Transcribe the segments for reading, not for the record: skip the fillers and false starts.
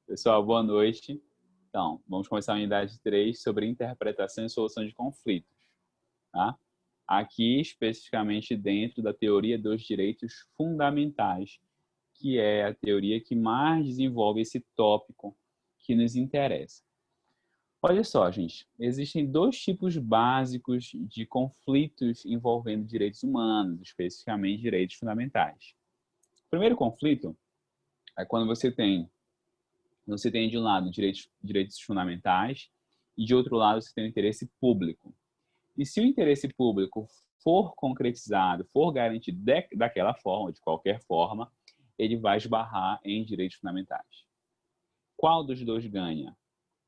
Pessoal, boa noite. Então, vamos começar a unidade 3 sobre interpretação e solução de conflitos, tá? Aqui, especificamente dentro da teoria dos direitos fundamentais, que é a teoria que mais desenvolve esse tópico que nos interessa. Olha só, gente, existem dois tipos básicos de conflitos envolvendo direitos humanos, especificamente direitos fundamentais. O primeiro conflito é quando você tem de um lado direitos fundamentais e de outro lado você tem o interesse público. E se o interesse público for concretizado, for garantido daquela forma, de qualquer forma, ele vai esbarrar em direitos fundamentais. Qual dos dois ganha?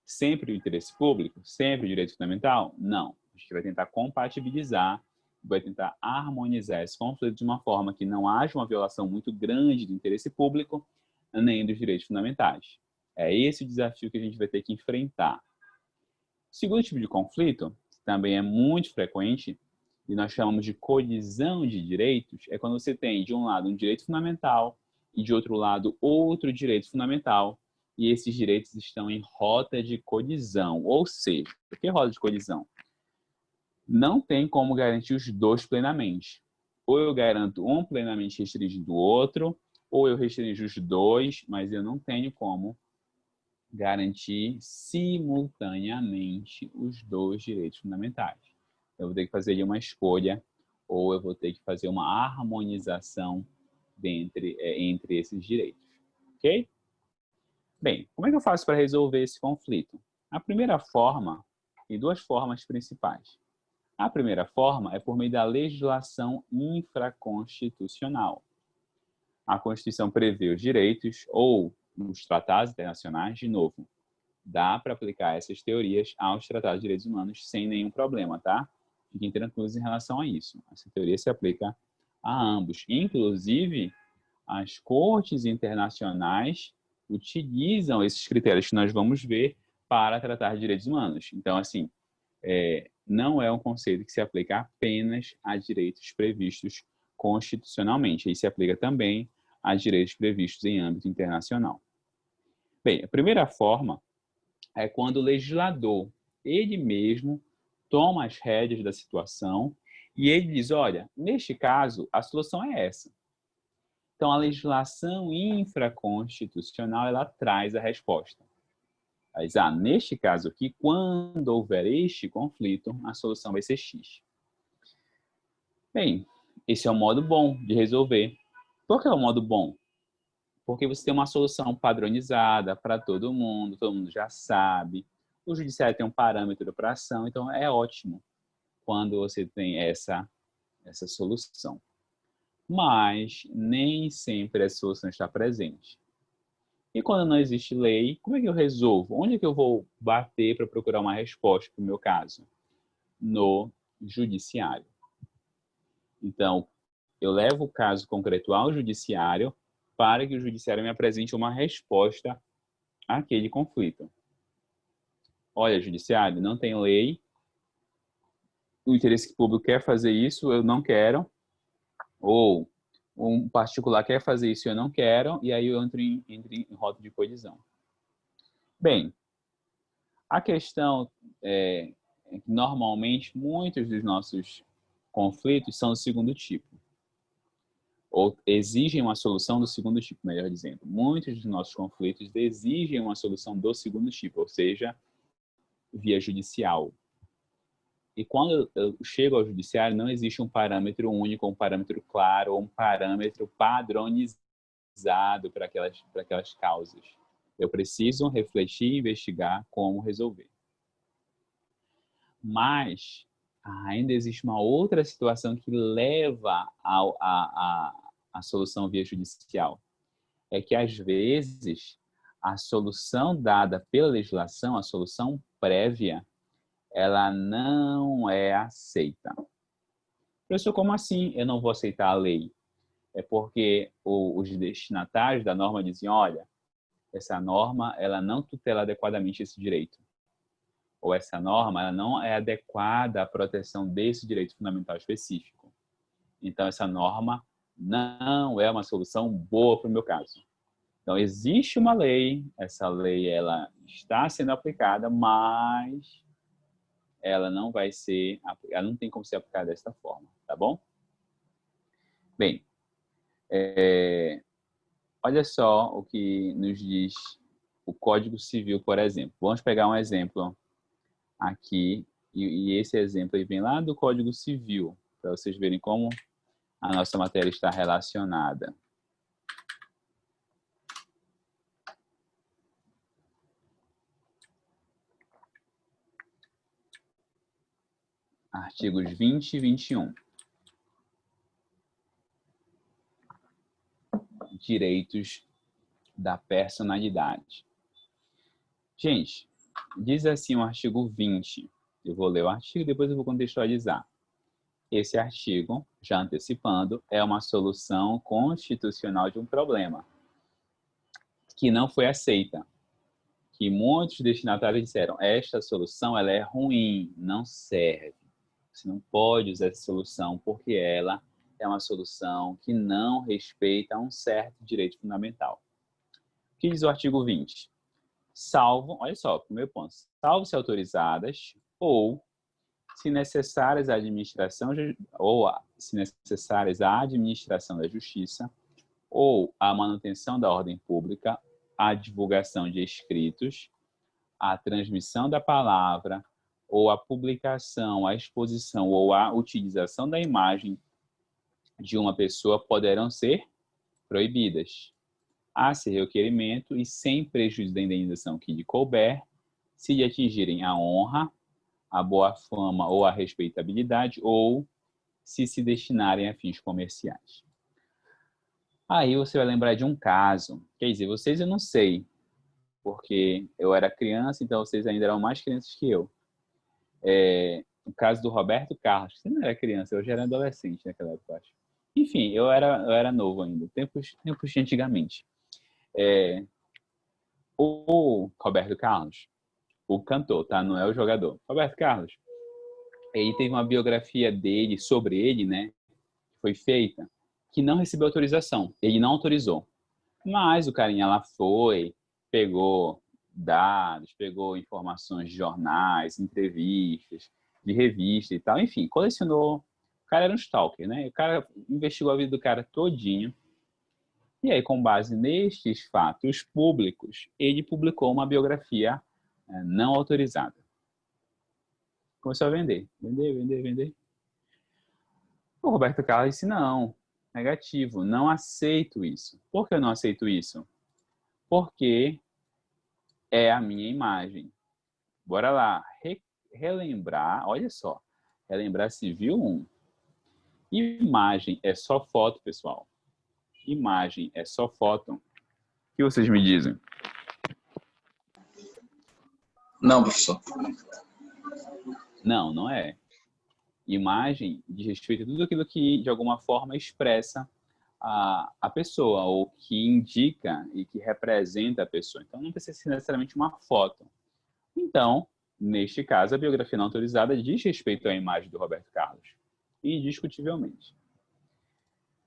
Sempre o interesse público? Sempre o direito fundamental? Não. A gente vai tentar compatibilizar, vai tentar harmonizar esse conflito de uma forma que não haja uma violação muito grande do interesse público nem dos direitos fundamentais. É esse o desafio que a gente vai ter que enfrentar. O segundo tipo de conflito, que também é muito frequente, e nós chamamos de colisão de direitos, é quando você tem, de um lado, um direito fundamental e, de outro lado, outro direito fundamental, e esses direitos estão em rota de colisão. Ou seja, o que é rota de colisão? Não tem como garantir os dois plenamente. Ou eu garanto um plenamente restringindo o outro, ou eu restringo os dois, mas eu não tenho como garantir simultaneamente os dois direitos fundamentais. Eu vou ter que fazer uma escolha ou eu vou ter que fazer uma harmonização entre esses direitos. Ok? Bem, como é que eu faço para resolver esse conflito? A primeira forma, tem duas formas principais. A primeira forma é por meio da legislação infraconstitucional. A Constituição prevê os direitos ou os tratados internacionais, de novo, dá para aplicar essas teorias aos tratados de direitos humanos sem nenhum problema, tá? Fiquem tranquilos em relação a isso. Essa teoria se aplica a ambos. Inclusive, as cortes internacionais utilizam esses critérios que nós vamos ver para tratar de direitos humanos. Então, assim, não é um conceito que se aplica apenas a direitos previstos constitucionalmente. Ele se aplica também a direitos previstos em âmbito internacional. Bem, a primeira forma é quando o legislador, ele mesmo, toma as rédeas da situação e ele diz, olha, neste caso, a solução é essa. Então, a legislação infraconstitucional, ela traz a resposta. Mas, neste caso aqui, quando houver este conflito, a solução vai ser X. Bem, esse é um modo bom de resolver. Por que é um modo bom? Porque você tem uma solução padronizada para todo mundo já sabe. O judiciário tem um parâmetro para ação, então é ótimo quando você tem essa solução. Mas nem sempre a solução está presente. E quando não existe lei, como é que eu resolvo? Onde é que eu vou bater para procurar uma resposta para o meu caso? No judiciário. Então, eu levo o caso concreto ao judiciário para que o judiciário me apresente uma resposta àquele conflito. Olha, judiciário, não tem lei, o interesse público quer fazer isso, eu não quero, ou um particular quer fazer isso e eu não quero, e aí eu entro em rota de colisão. Bem, a questão é que normalmente muitos dos nossos conflitos são do segundo tipo, ou exigem uma solução do segundo tipo, melhor dizendo. Muitos dos nossos conflitos exigem uma solução do segundo tipo, ou seja, via judicial. E quando eu chego ao judiciário, não existe um parâmetro único, um parâmetro claro, ou um parâmetro padronizado para aquelas causas. Eu preciso refletir e investigar como resolver. Mas ainda existe uma outra situação que leva à solução via judicial. É que, às vezes, a solução dada pela legislação, a solução prévia, ela não é aceita. Professor, como assim eu não vou aceitar a lei? É porque os destinatários da norma dizem, olha, essa norma ela não tutela adequadamente esse direito. Ou essa norma ela não é adequada à proteção desse direito fundamental específico. Então, essa norma não é uma solução boa para o meu caso. Então, existe uma lei, essa lei ela está sendo aplicada, mas ela não vai ser, ela não tem como ser aplicada desta forma, tá bom? Bem, olha só o que nos diz o Código Civil, por exemplo. Vamos pegar um exemplo aqui, e esse exemplo aí vem lá do Código Civil, para vocês verem como a nossa matéria está relacionada. Artigos 20 e 21. Direitos da personalidade. Gente, diz assim o artigo 20. Eu vou ler o artigo e depois eu vou contextualizar. Esse artigo, já antecipando, é uma solução constitucional de um problema que não foi aceita. Que muitos destinatários disseram, esta solução ela é ruim, não serve. Você não pode usar essa solução porque ela é uma solução que não respeita um certo direito fundamental. O que diz o artigo 20? Salvo, olha só, primeiro ponto, salvo se autorizadas ou se necessárias à administração da justiça ou à manutenção da ordem pública, à divulgação de escritos, à transmissão da palavra ou à publicação, à exposição ou à utilização da imagem de uma pessoa poderão ser proibidas, a seu requerimento e sem prejuízo da indenização que lhe couber, se lhe atingirem a honra, a boa fama ou a respeitabilidade, ou se destinarem a fins comerciais. Aí você vai lembrar de um caso, quer dizer, vocês eu não sei, porque eu era criança, então vocês ainda eram mais crianças que eu. O caso do Roberto Carlos, você não era criança, eu já era adolescente naquela época, acho. Enfim, eu era novo ainda, tempos de antigamente. O Roberto Carlos, o cantor, tá? Não é o jogador. Roberto Carlos, ele teve uma biografia dele, sobre ele, né? Foi feita, que não recebeu autorização. Ele não autorizou. Mas o carinha lá foi, pegou dados, pegou informações de jornais, entrevistas, de revista e tal. Enfim, colecionou. O cara era um stalker, né? O cara investigou a vida do cara todinho. E aí, com base nestes fatos públicos, ele publicou uma biografia não autorizada. Começou a vender. Vender. O Roberto Carlos disse, não, negativo, não aceito isso. Por que eu não aceito isso? Porque é a minha imagem. Bora lá, relembrar, olha só, relembrar Civil 1. Imagem é só foto, pessoal. Imagem é só foto. O que vocês me dizem? Não, professor. Não, não é. Imagem diz respeito a tudo aquilo que, de alguma forma, expressa a pessoa, ou que indica e que representa a pessoa. Então, não precisa ser necessariamente uma foto. Então, neste caso, a biografia não autorizada diz respeito à imagem do Roberto Carlos. Indiscutivelmente.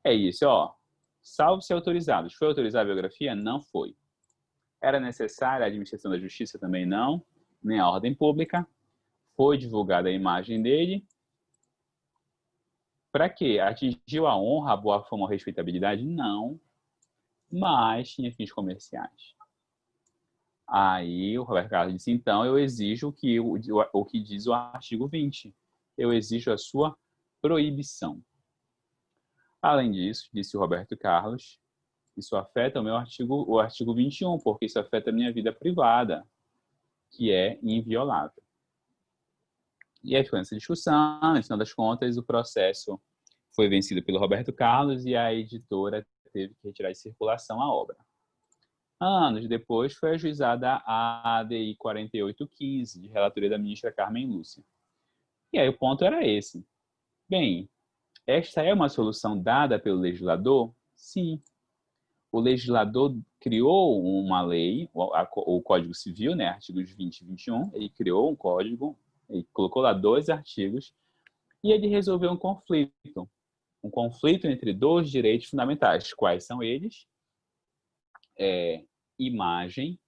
É isso, ó. Salvo se autorizados. Foi autorizada a biografia? Não foi. Era necessária a administração da justiça? Também não. Nem a ordem pública. Foi divulgada a imagem dele. Para quê? Atingiu a honra, a boa fama ou a respeitabilidade? Não. Mas tinha fins comerciais. Aí o Roberto Carlos disse, então eu exijo o que diz o artigo 20. Eu exijo a sua proibição. Além disso, disse o Roberto Carlos, isso afeta o artigo 21, porque isso afeta a minha vida privada, que é inviolável. E aí ficou nessa discussão, no final das contas, o processo foi vencido pelo Roberto Carlos e a editora teve que retirar de circulação a obra. Anos depois, foi ajuizada a ADI 4815, de relatoria da ministra Carmen Lúcia. E aí o ponto era esse. Bem, esta é uma solução dada pelo legislador? Sim. O legislador criou uma lei, o Código Civil, né, artigos 20 e 21, ele criou um código, ele colocou lá 2 artigos, e ele resolveu um conflito entre 2 direitos fundamentais. Quais são eles? imagem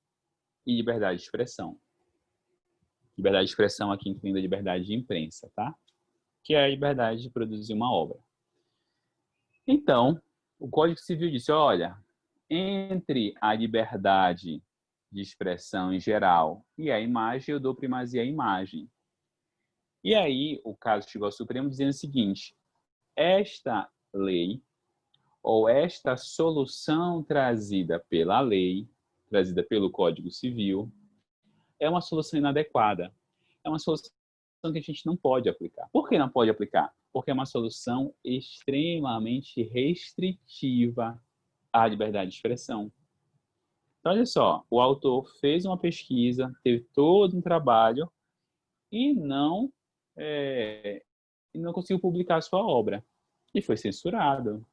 e liberdade de expressão. Liberdade de expressão aqui incluindo a liberdade de imprensa, tá? Que é a liberdade de produzir uma obra. Então, o Código Civil disse, olha, entre a liberdade de expressão em geral e a imagem, eu dou primazia à imagem. E aí, o caso chegou ao Supremo dizendo o seguinte, esta lei, ou esta solução trazida pela lei, trazida pelo Código Civil, é uma solução inadequada. É uma solução que a gente não pode aplicar. Por que não pode aplicar? Porque é uma solução extremamente restritiva à liberdade de expressão. Então, olha só, o autor fez uma pesquisa, teve todo um trabalho e não conseguiu publicar a sua obra. E foi censurado.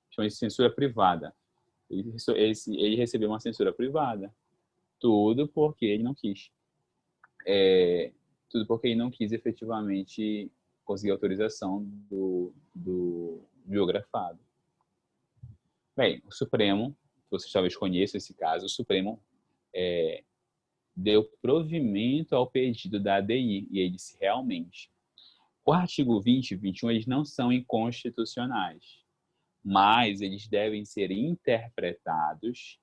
Chama de censura privada. Ele recebeu uma censura privada. Tudo porque ele não quis. Tudo porque ele não quis efetivamente conseguir autorização do biografado. Bem, o Supremo, vocês talvez conheçam esse caso, o Supremo deu provimento ao pedido da ADI, e ele disse realmente, o artigo 20 e 21 eles não são inconstitucionais, mas eles devem ser interpretados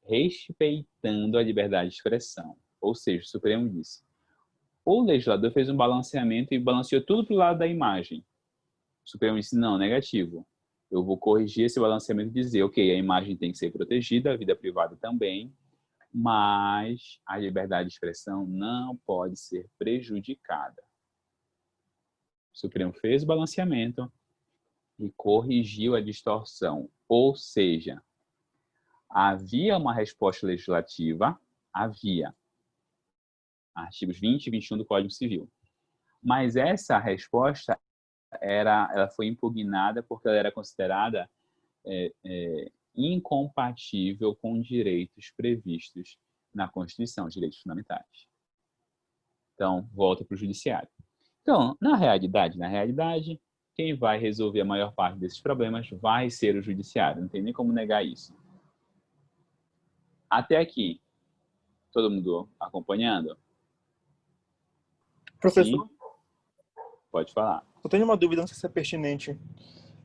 respeitando a liberdade de expressão. Ou seja, o Supremo disse, o legislador fez um balanceamento e balanceou tudo para o lado da imagem. O Supremo disse, não, negativo. Eu vou corrigir esse balanceamento e dizer, ok, a imagem tem que ser protegida, a vida privada também, mas a liberdade de expressão não pode ser prejudicada. O Supremo fez o balanceamento e corrigiu a distorção. Ou seja, havia uma resposta legislativa, havia artigos 20 e 21 do Código Civil. Mas essa resposta ela foi impugnada porque ela era considerada incompatível com direitos previstos na Constituição, os direitos fundamentais. Então, volta para o judiciário. Então, na realidade, quem vai resolver a maior parte desses problemas vai ser o judiciário. Não tem nem como negar isso. Até aqui, todo mundo acompanhando? Professor, Sim? Pode falar. eu tenho uma dúvida, não sei se é pertinente.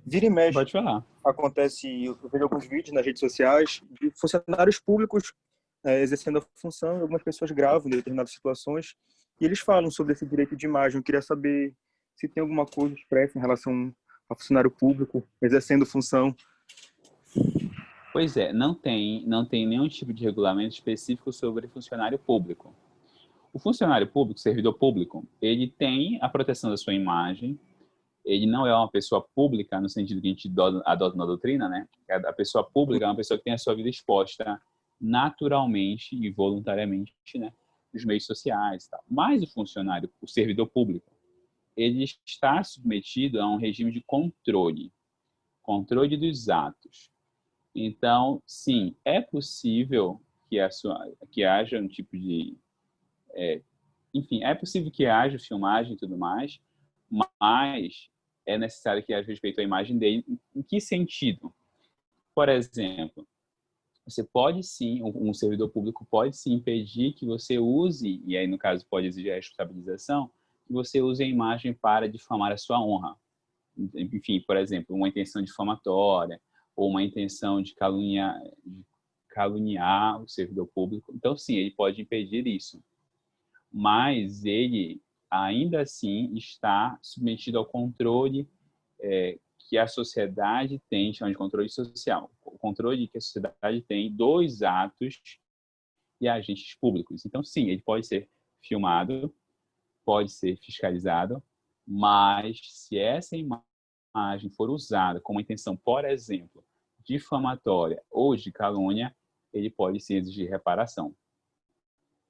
Vira e mexe, Pode falar. acontece, eu vejo alguns vídeos nas redes sociais de funcionários públicos exercendo a função, e algumas pessoas gravam em determinadas situações, e eles falam sobre esse direito de imagem. Eu queria saber se tem alguma coisa expressa em relação a funcionário público exercendo função. Pois é, não tem nenhum tipo de regulamento específico sobre funcionário público. O funcionário público, servidor público, ele tem a proteção da sua imagem, ele não é uma pessoa pública no sentido que a gente adota na doutrina, né? A pessoa pública é uma pessoa que tem a sua vida exposta naturalmente e voluntariamente, né, nos meios sociais e tal. Mas o funcionário, o servidor público, ele está submetido a um regime de controle dos atos. Então, sim, é possível que haja um tipo de... enfim, é possível que haja filmagem e tudo mais, mas é necessário que haja respeito à imagem dele. Em que sentido? Por exemplo, você pode sim, um servidor público pode sim impedir que você use, e aí no caso pode exigir a responsabilização, que você use a imagem para difamar a sua honra. Enfim, por exemplo, uma intenção difamatória, ou uma intenção de caluniar o servidor público. Então, sim, ele pode impedir isso. Mas ele, ainda assim, está submetido ao controle que a sociedade tem, chama de controle social. O controle que a sociedade tem dos atos e agentes públicos. Então, sim, ele pode ser filmado, pode ser fiscalizado, mas se essa imagem for usada com uma intenção, por exemplo, difamatória ou de calúnia, ele pode sim exigir reparação.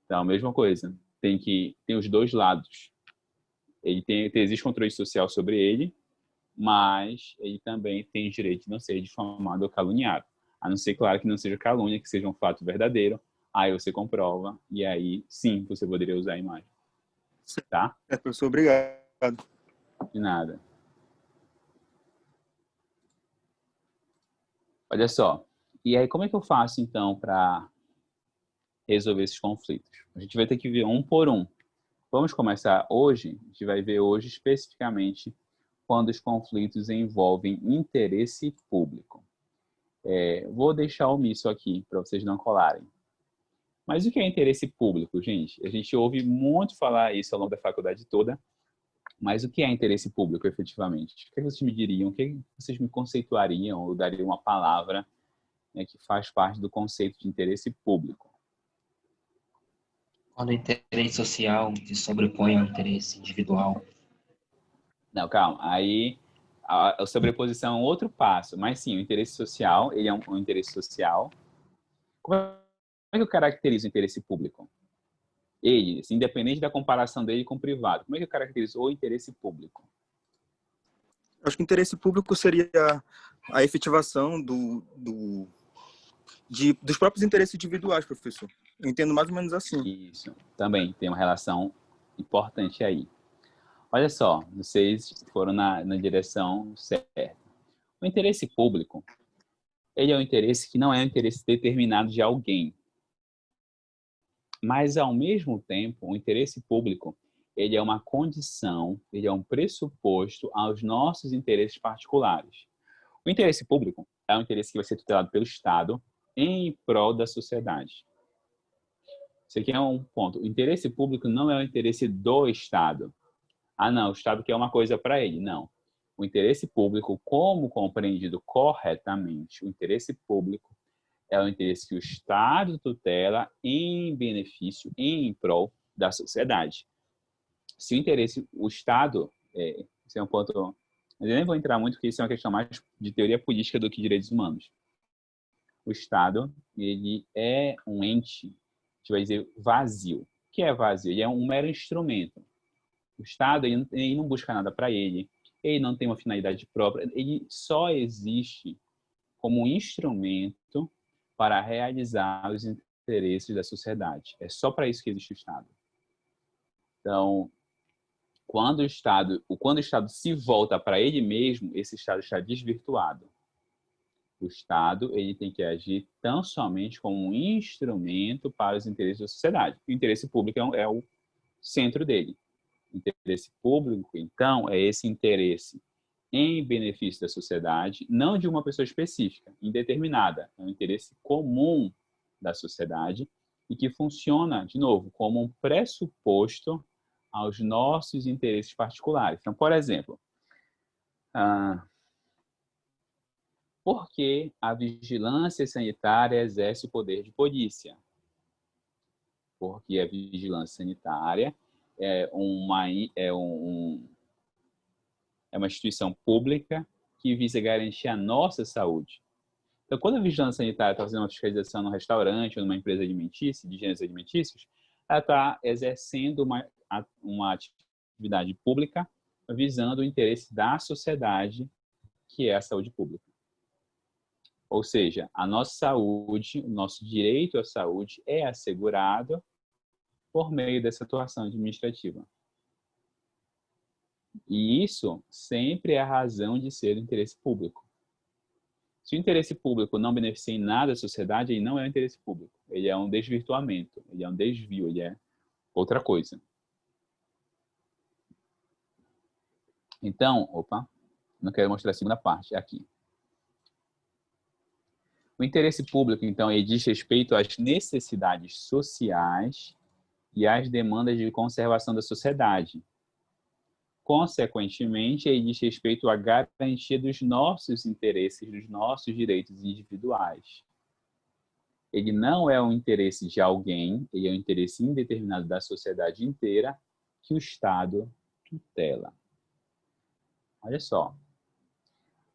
Então, a mesma coisa, tem os dois lados. Existe controle social sobre ele, mas ele também tem o direito de não ser difamado ou caluniado. A não ser, claro, que não seja calúnia, que seja um fato verdadeiro, aí você comprova, e aí sim você poderia usar a imagem. Tá? Professor, obrigado. De nada. Olha só, E aí, como é que eu faço, então, para resolver esses conflitos? A gente vai ter que ver um por um. Vamos começar hoje, a gente vai ver hoje especificamente quando os conflitos envolvem interesse público. Vou deixar omisso aqui, para vocês não colarem. Mas o que é interesse público, gente? A gente ouve muito falar isso ao longo da faculdade toda, mas o que é interesse público, efetivamente? O que vocês me diriam? O que vocês me conceituariam ou dariam uma palavra, né, que faz parte do conceito de interesse público? Quando o interesse social se sobrepõe ao interesse individual. Não, calma. Aí a sobreposição é um outro passo. Mas sim, o interesse social, ele é um interesse social. Como é que eu caracterizo o interesse público? Ele, assim, independente da comparação dele com o privado, como é que eu caracterizo o interesse público? Acho que o interesse público seria a efetivação dos próprios interesses individuais, professor. Eu entendo mais ou menos assim. Isso, também tem uma relação importante aí. Olha só, vocês foram na direção certa. O interesse público, ele é um interesse que não é um interesse determinado de alguém. Mas, ao mesmo tempo, o interesse público, ele é uma condição, ele é um pressuposto aos nossos interesses particulares. O interesse público é um interesse que vai ser tutelado pelo Estado em prol da sociedade. Isso aqui é um ponto. O interesse público não é o interesse do Estado. Ah, não, o Estado quer uma coisa para ele. Não. O interesse público, como compreendido corretamente, o interesse público é o interesse que o Estado tutela em benefício, em prol da sociedade. Se o interesse, o Estado, esse é um ponto, eu nem vou entrar muito, porque isso é uma questão mais de teoria política do que direitos humanos. O Estado, ele é um ente, a gente vai dizer, vazio. O que é vazio? Ele é um mero instrumento. O Estado, ele não busca nada para ele não tem uma finalidade própria, ele só existe como um instrumento para realizar os interesses da sociedade. É só para isso que existe o Estado. Então, quando o Estado se volta para ele mesmo, esse Estado está desvirtuado. O Estado, ele tem que agir tão somente como um instrumento para os interesses da sociedade. O interesse público é o centro dele. O interesse público, então, é esse interesse em benefício da sociedade, não de uma pessoa específica, indeterminada. É um interesse comum da sociedade e que funciona, de novo, como um pressuposto aos nossos interesses particulares. Então, por exemplo, por que a vigilância sanitária exerce o poder de polícia? Porque a vigilância sanitária é uma instituição pública que visa garantir a nossa saúde. Então, quando a vigilância sanitária está fazendo uma fiscalização num restaurante ou numa empresa alimentícia, de gêneros alimentícios, ela está exercendo uma atividade pública visando o interesse da sociedade, que é a saúde pública. Ou seja, a nossa saúde, o nosso direito à saúde é assegurado por meio dessa atuação administrativa. E isso sempre é a razão de ser o interesse público. Se o interesse público não beneficia em nada a sociedade, ele não é um interesse público. Ele é um desvirtuamento, ele é um desvio, ele é outra coisa. Então, não quero mostrar a segunda parte, aqui. O interesse público, então, ele diz respeito às necessidades sociais e às demandas de conservação da sociedade. Consequentemente, ele diz respeito à garantia dos nossos interesses, dos nossos direitos individuais. Ele não é um interesse de alguém, ele é um interesse indeterminado da sociedade inteira que o Estado tutela. Olha só,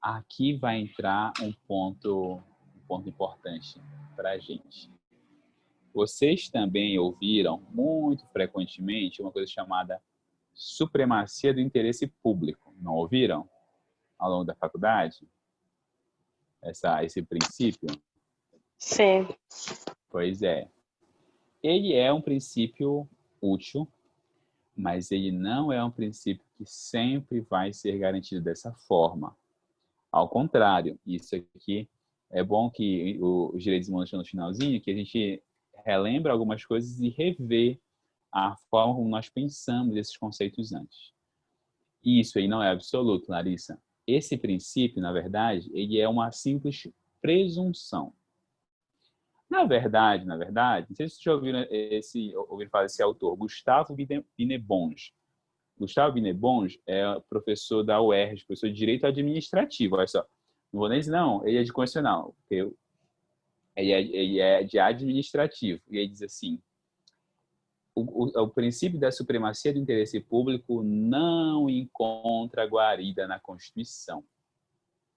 aqui vai entrar um ponto importante para a gente. Vocês também ouviram muito frequentemente uma coisa chamada supremacia do interesse público. Não ouviram ao longo da faculdade? Esse princípio? Sim. Pois é. Ele é um princípio útil, mas ele não é um princípio que sempre vai ser garantido dessa forma. Ao contrário, isso aqui é bom que os direitos humanos estão no finalzinho, que a gente relembra algumas coisas e revê a forma como nós pensamos esses conceitos antes. Isso aí não é absoluto, Larissa. Esse princípio, na verdade, ele é uma simples presunção. Na verdade, não sei se vocês já ouviram falar desse autor, Gustavo Binebons. Gustavo Binebons é professor da UERJ, professor de Direito Administrativo. Olha só, não vou nem dizer, não, ele é de constitucional, porque ele é de administrativo. E ele diz assim, o princípio da supremacia do interesse público não encontra guarida na Constituição.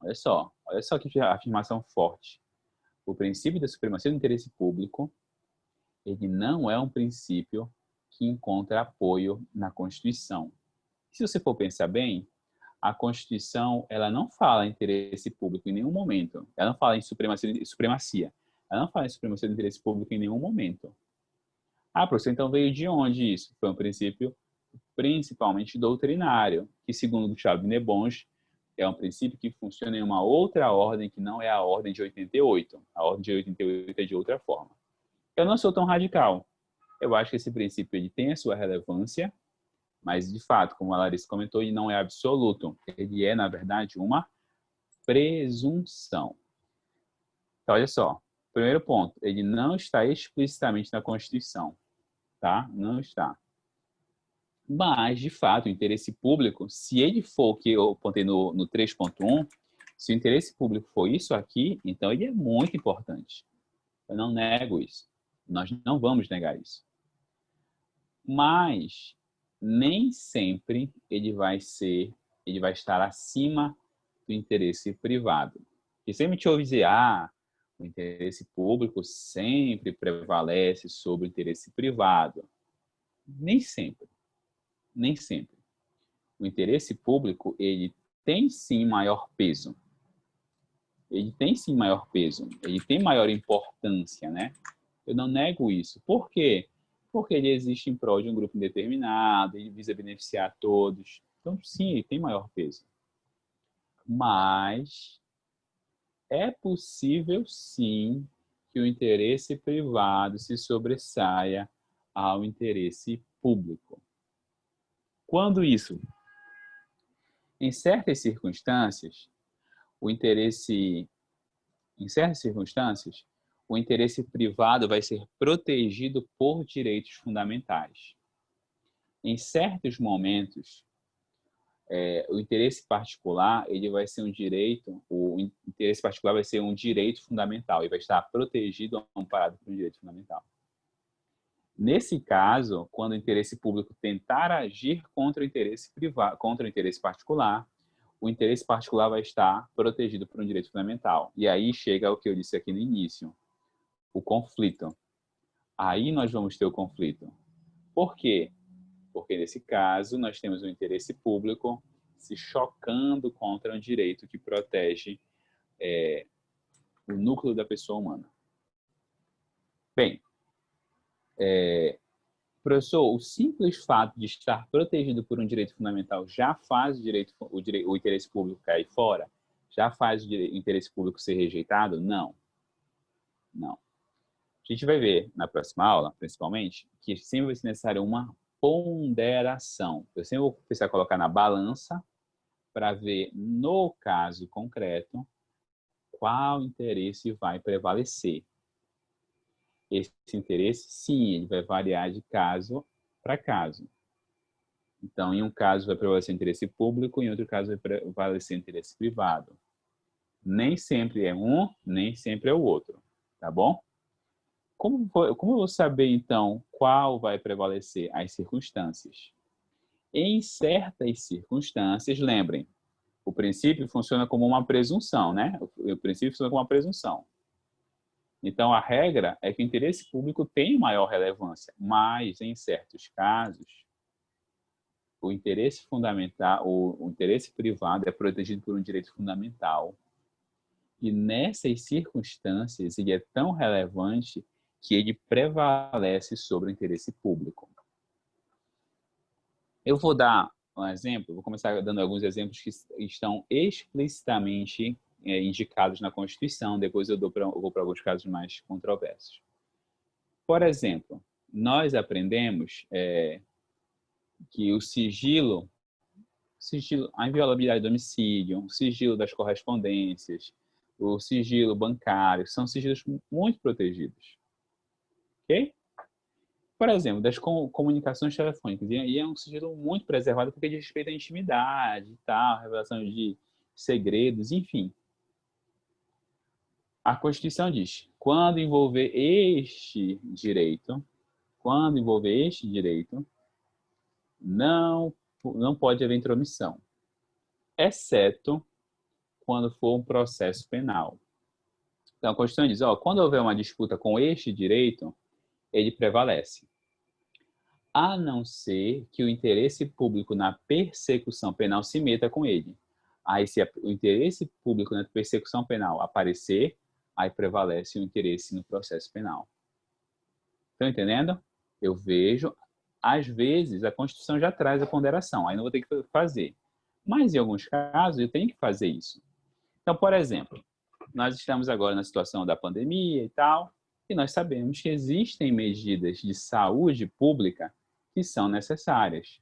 Olha só que afirmação forte. O princípio da supremacia do interesse público, ele não é um princípio que encontra apoio na Constituição. Se você for pensar bem, a Constituição, ela não fala em interesse público em nenhum momento. Ela não fala em supremacia. Ela não fala em supremacia do interesse público em nenhum momento. Ah, professor, então veio de onde isso? Foi um princípio principalmente doutrinário, que segundo Gustavo Binebons, é um princípio que funciona em uma outra ordem que não é a ordem de 88. A ordem de 88 é de outra forma. Eu não sou tão radical. Eu acho que esse princípio ele tem a sua relevância, mas, de fato, como a Larissa comentou, ele não é absoluto. Ele é, na verdade, uma presunção. Então, olha só. Primeiro ponto, ele não está explicitamente na Constituição. Tá? Não está. Mas, de fato, o interesse público, se ele for o que eu apontei no 3.1, se o interesse público for isso aqui, então ele é muito importante. Eu não nego isso. Nós não vamos negar isso. Mas nem sempre ele vai estar acima do interesse privado. E sempre te ouve dizer, o interesse público sempre prevalece sobre o interesse privado. Nem sempre. Nem sempre. O interesse público, ele tem sim maior peso. Ele tem sim maior peso. Ele tem maior importância, né? Eu não nego isso. Por quê? Porque ele existe em prol de um grupo indeterminado, ele visa beneficiar todos. Então, sim, ele tem maior peso. Mas é possível, sim, que o interesse privado se sobressaia ao interesse público. Quando isso? Em certas circunstâncias, o interesse privado vai ser protegido por direitos fundamentais. Em certos momentos, o interesse particular, ele vai ser o interesse particular vai ser um direito fundamental e vai estar protegido, amparado por um direito fundamental. Nesse caso, quando o interesse público tentar agir contra o interesse privado, contra o interesse particular, o interesse particular vai estar protegido por um direito fundamental. E aí chega o que eu disse aqui no início, o conflito. Aí nós vamos ter o conflito. Por quê? Porque nesse caso nós temos um interesse público se chocando contra um direito que protege o núcleo da pessoa humana. Bem, professor, o simples fato de estar protegido por um direito fundamental já faz o interesse público cair fora? Já faz o interesse público ser rejeitado? Não. Não. A gente vai ver na próxima aula, principalmente, que sempre vai ser necessário uma ponderação. Eu sempre vou precisar colocar na balança para ver, no caso concreto, qual interesse vai prevalecer. Esse interesse, sim, ele vai variar de caso para caso. Então, em um caso vai prevalecer o interesse público, em outro caso vai prevalecer o interesse privado. Nem sempre é um, nem sempre é o outro, tá bom? Como eu vou saber, então, qual vai prevalecer? As circunstâncias. Em certas circunstâncias, lembrem, o princípio funciona como uma presunção, né? O princípio funciona como uma presunção. Então, a regra é que o interesse público tem maior relevância, mas, em certos casos, o interesse fundamental, o interesse privado é protegido por um direito fundamental. E nessas circunstâncias, ele é tão relevante que ele prevalece sobre o interesse público. Eu vou dar um exemplo, vou começar dando alguns exemplos que estão explicitamente indicados na Constituição. Depois eu vou para alguns casos mais controversos. Por exemplo, nós aprendemos que o sigilo, a inviolabilidade do domicílio, o sigilo das correspondências, o sigilo bancário, são sigilos muito protegidos. Ok? Por exemplo, das comunicações telefônicas. E é um sigilo muito preservado porque diz respeito à intimidade e tal, revelação de segredos, enfim. A Constituição diz, quando envolver este direito, não pode haver intromissão, exceto quando for um processo penal. Então, a Constituição diz, quando houver uma disputa com este direito, ele prevalece. A não ser que o interesse público na persecução penal se meta com ele. Aí, se o interesse público na persecução penal aparecer, aí prevalece o interesse no processo penal. Estão entendendo? Eu vejo, às vezes, a Constituição já traz a ponderação, aí não vou ter que fazer. Mas, em alguns casos, eu tenho que fazer isso. Então, por exemplo, nós estamos agora na situação da pandemia e tal, e nós sabemos que existem medidas de saúde pública que são necessárias,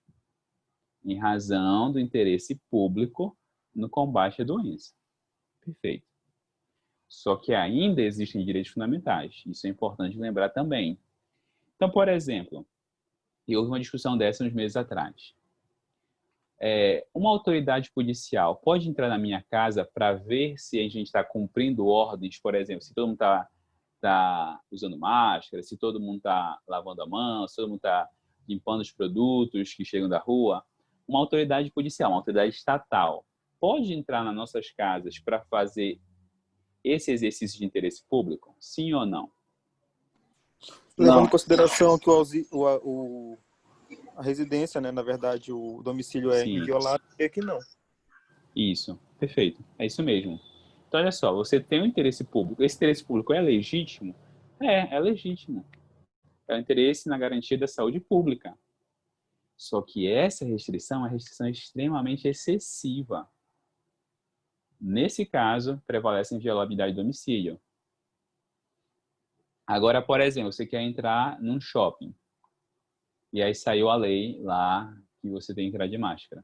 em razão do interesse público no combate à doença. Perfeito. Só que ainda existem direitos fundamentais. Isso é importante lembrar também. Então, por exemplo, houve uma discussão dessa uns meses atrás. Uma autoridade policial pode entrar na minha casa para ver se a gente está cumprindo ordens, por exemplo, se todo mundo está usando máscara, se todo mundo está lavando a mão, se todo mundo está limpando os produtos que chegam da rua. Uma autoridade policial, uma autoridade estatal, pode entrar nas nossas casas para fazer esse exercício de interesse público? Sim ou não? Levando em consideração que a residência, né, na verdade, o domicílio é inviolável, é que não. Isso, perfeito. É isso mesmo. Então, olha só, você tem um interesse público. Esse interesse público é legítimo? É legítimo. É o interesse na garantia da saúde pública. Só que essa restrição é uma restrição extremamente excessiva. Nesse caso, prevalece a inviolabilidade do domicílio. Agora, por exemplo, você quer entrar num shopping. E aí saiu a lei lá que você tem que entrar de máscara.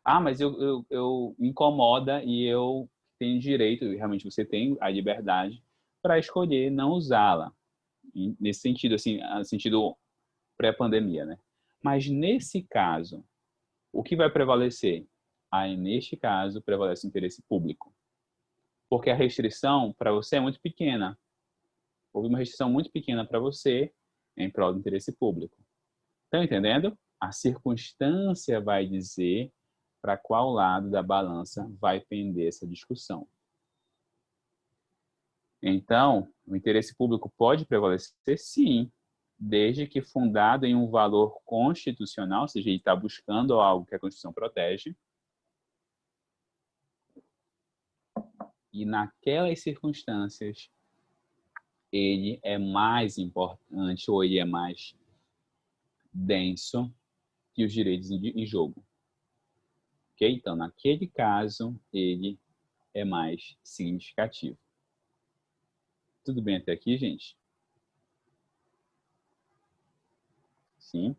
Ah, mas eu me incomoda e eu tenho direito, realmente você tem a liberdade para escolher não usá-la. Nesse sentido, assim, no sentido pré-pandemia, né? Mas nesse caso, o que vai prevalecer? Aí, neste caso, prevalece o interesse público. Porque a restrição para você é muito pequena. Houve uma restrição muito pequena para você em prol do interesse público. Estão entendendo? A circunstância vai dizer para qual lado da balança vai pender essa discussão. Então, o interesse público pode prevalecer, sim, desde que fundado em um valor constitucional, ou seja, ele está buscando algo que a Constituição protege, e naquelas circunstâncias ele é mais importante ou ele é mais denso que os direitos em jogo. Ok? Então, naquele caso, ele é mais significativo. Tudo bem até aqui, gente? Sim?